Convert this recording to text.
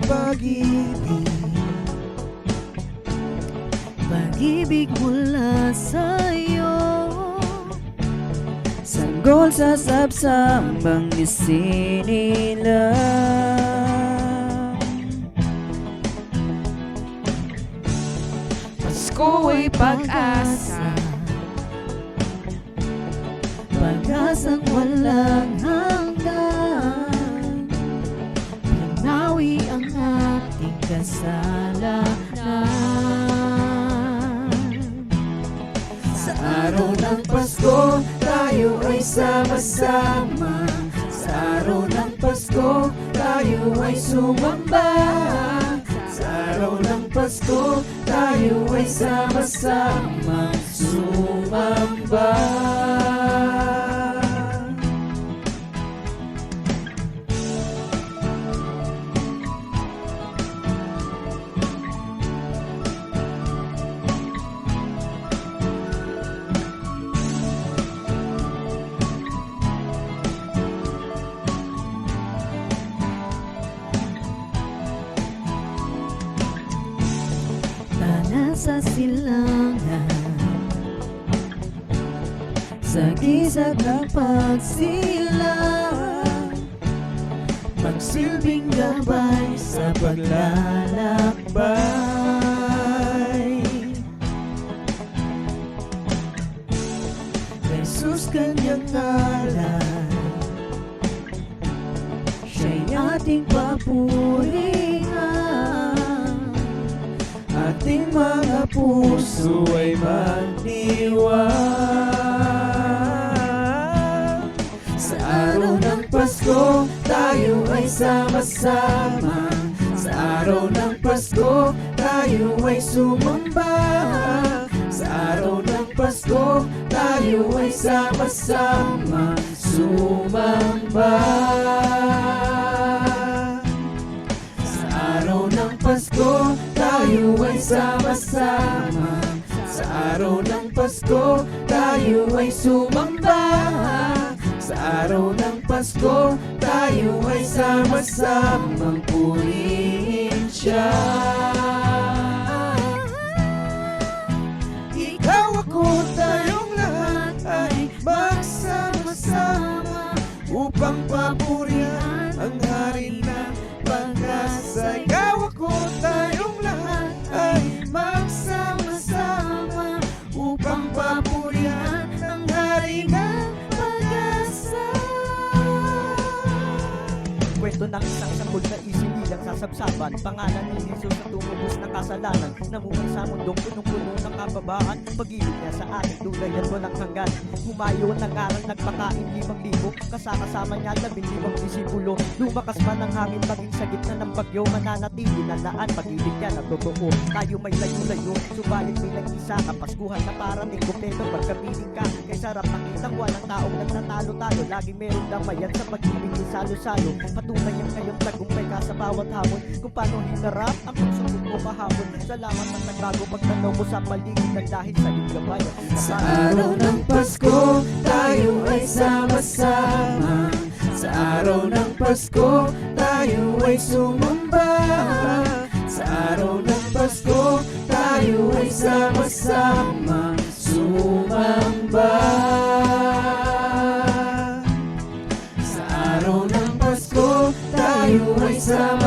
pag-ibig, pag-ibig mula sa'yo. sanggol sa sabsabang isinilang. Pasko ay pag-asa, pag-asang walang hanggan. Pinawi ang ating kasalanan. Sa araw ng Pasko, tayo ay sama-sama. Sa araw ng Pasko, tayo ay sumamba. Sa araw ng Pasko, tayo ay sama-sama sumamba. Sa silangan, sa gisag ng pagsilang, Magsilbing gabay sa paglalakbay. Jesus kanyang ngalan, siya'y ating papurihan. Ating mga puso ay magdiwang. Sa araw ng Pasko, tayo ay sama-sama. Sa araw ng Pasko, tayo ay sumamba. Sa araw ng Pasko, tayo ay sama-sama sumamba. Sa araw ng Pasko, tayo ay sama-sama. Sa araw ng Pasko, tayo ay sumamba. Sa araw ng Pasko, tayo ay sama-samang purihin siya. Ikaw, ako, tayong lahat ay magsama-sama upang papurihan ang hari ng pag-asa. Ikaw, ako, tayong lahat ay magsama-sama upang papurihan ang hari ng pag-asa. Kwento ng isang sanggol na isinilang sa sabsaban, pangalan ni Jesus na tumubos ng kasalanan, namuhay sa mundong punong-puno ng kababaan. Pag-ibig niya sa ating tulay at walang hanggan. Humayo ng aral, nagpakain 5,000, kasama niya 15 disipulo. Lumakas man ang hangin maging sa gitna ng bagyo, mananatili na laan pag-ibig niya na totoo. Tayo may layo-layo, subalit bilang isa, kapaskuhan na parating kumpleto pagkapiling ka. Kay sarap nakitang walang taong nagtatalo-talo, laging merong damayan sa pag-ibig ni salo-salo. Patunay ang kayong tagumpay ka sa bawat hamon, kung paano hinarap ang pagsubok mo kahapon. Salamat ang nagbago pagtanaw mo sa paligid ng dahil sa iyong gabay. Sa araw ng Pasko, tayo ay sama-sama. Sa araw ng Pasko, tayo ay sumamba. Sa araw ng Pasko, tayo ay sama-sama sumamba. Sa araw ng Pasko, tayo ay sama